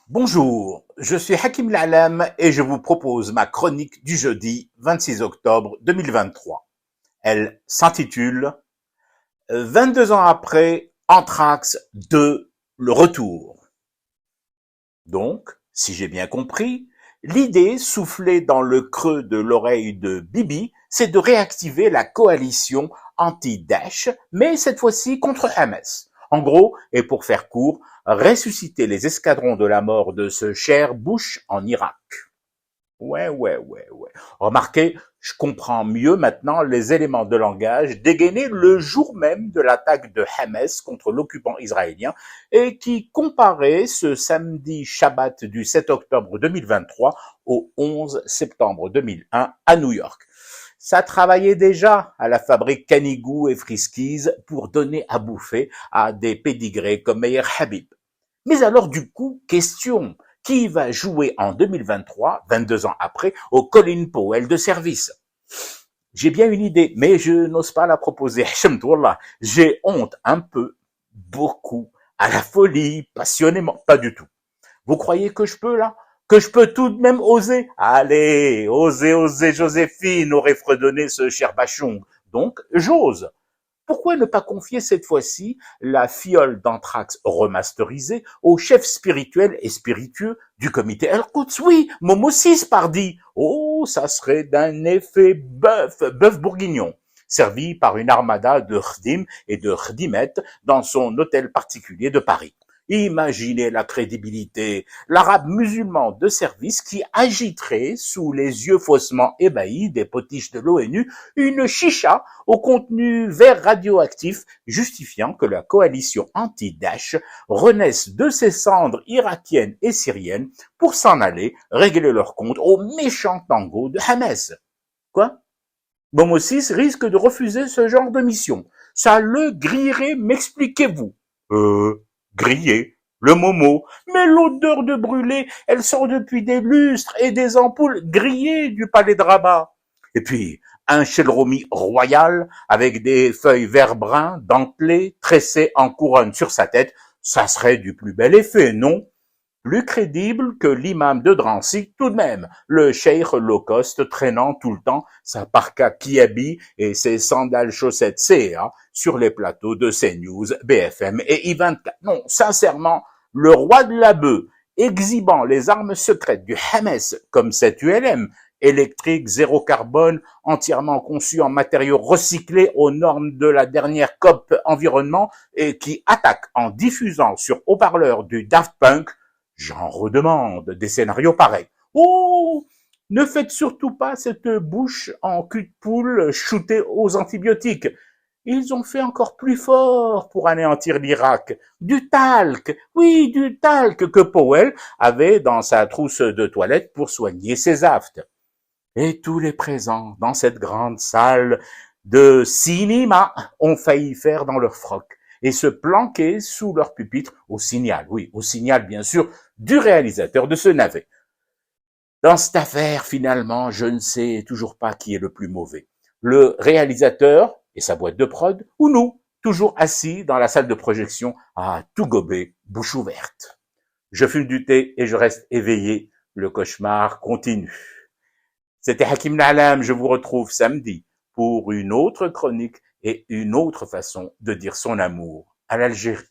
Bonjour, je suis Hakim L'Alam et je vous propose ma chronique du jeudi 26 octobre 2023. Elle s'intitule 22 ans après, Anthrax 2, le retour. Donc, si j'ai bien compris, l'idée soufflée dans le creux de l'oreille de Bibi, c'est de réactiver la coalition anti-Daesh, mais cette fois-ci contre Hamas. En gros, et pour faire court, ressusciter les escadrons de la mort de ce cher Bush en Irak. Ouais. Remarquez, je comprends mieux maintenant les éléments de langage dégainés le jour même de l'attaque de Hamas contre l'occupant israélien et qui comparaient ce samedi Shabbat du 7 octobre 2023 au 11 septembre 2001 à New York. Ça travaillait déjà à la fabrique Canigou et Friskies pour donner à bouffer à des pédigrés comme Meir Habib. Mais alors du coup, question, qui va jouer en 2023, 22 ans après, au Colin Powell de service? J'ai bien une idée, mais je n'ose pas la proposer. J'ai honte un peu, beaucoup, à la folie, passionnément, pas du tout. Vous croyez que je peux là? Que je peux tout de même oser? Allez, osez, Joséphine, aurait fredonné ce cher Bachung. Donc, j'ose. Pourquoi ne pas confier cette fois-ci la fiole d'Anthrax remasterisée au chef spirituel et spiritueux du comité El-Quds? Oui, Momo 6, pardi. Oh, ça serait d'un effet bœuf bourguignon, servi par une armada de khdim et de khdimettes dans son hôtel particulier de Paris. Imaginez la crédibilité, l'arabe musulman de service qui agiterait sous les yeux faussement ébahis des potiches de l'ONU une chicha au contenu vert radioactif justifiant que la coalition anti-Daesh renaisse de ses cendres irakiennes et syriennes pour s'en aller régler leur compte au méchant tango de Hamas. Quoi? Momo 6 risque de refuser ce genre de mission. Ça le grillerait, m'expliquez-vous? Grillé, le Momo. Mais l'odeur de brûlé, elle sort depuis des lustres et des ampoules grillées du palais de Rabat. Et puis, un chelromi royal avec des feuilles vert brun, dentelées, tressées en couronne sur sa tête, ça serait du plus bel effet, non? Plus crédible que l'imam de Drancy tout de même, le cheikh low cost traînant tout le temps sa parka Kiabi et ses sandales chaussettes CA sur les plateaux de CNews, BFM et I24. Non, sincèrement, le roi de la bœuf, exhibant les armes secrètes du Hamas comme cette ULM, électrique, zéro carbone, entièrement conçue en matériaux recyclés aux normes de la dernière COP environnement et qui attaque en diffusant sur haut-parleur du Daft Punk. J'en redemande des scénarios pareils. Oh, ne faites surtout pas cette bouche en cul de poule shootée aux antibiotiques. Ils ont fait encore plus fort pour anéantir l'Irak. Du talc, oui, du talc que Powell avait dans sa trousse de toilette pour soigner ses aftes. Et tous les présents dans cette grande salle de cinéma ont failli faire dans leur froc et se planquer sous leur pupitre au signal, oui, au signal bien sûr, du réalisateur de ce navet. Dans cette affaire, finalement, je ne sais toujours pas qui est le plus mauvais. Le réalisateur et sa boîte de prod, ou nous, toujours assis dans la salle de projection à tout gober, bouche ouverte. Je fume du thé et je reste éveillé. Le cauchemar continue. C'était Hakim L'Alam, je vous retrouve samedi pour une autre chronique et une autre façon de dire son amour à l'Algérie.